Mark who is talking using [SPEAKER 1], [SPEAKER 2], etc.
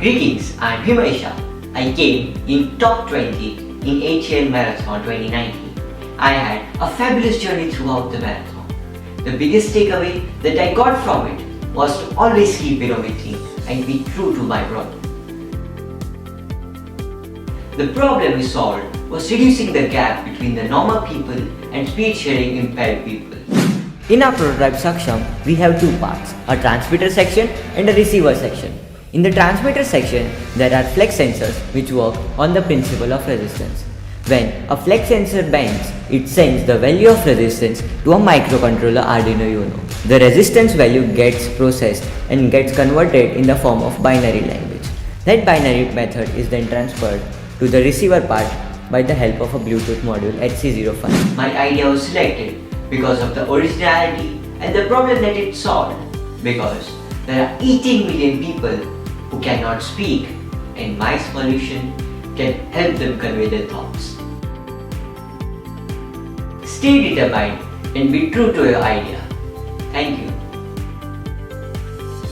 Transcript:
[SPEAKER 1] Greetings, I'm Himay Shah. I came in top 20 in ATL Marathon 2019. I had a fabulous journey throughout the marathon. The biggest takeaway that I got from it was to always keep innovating and be true to my product. The problem we solved was reducing the gap between the normal people and speed-sharing impaired people. In our prototype Saksham, we have two parts, a transmitter section and a receiver section. In the transmitter section, there are flex sensors which work on the principle of resistance. When a flex sensor bends, it sends the value of resistance to a microcontroller Arduino Uno. The resistance value gets processed and gets converted in the form of binary language. That binary method is then transferred to the receiver part by the help of a Bluetooth module HC05. My idea was selected because of the originality and the problem that it solved, because there are 18 million people who cannot speak and my solution can help them convey their thoughts. Stay determined and be true to your idea. Thank you.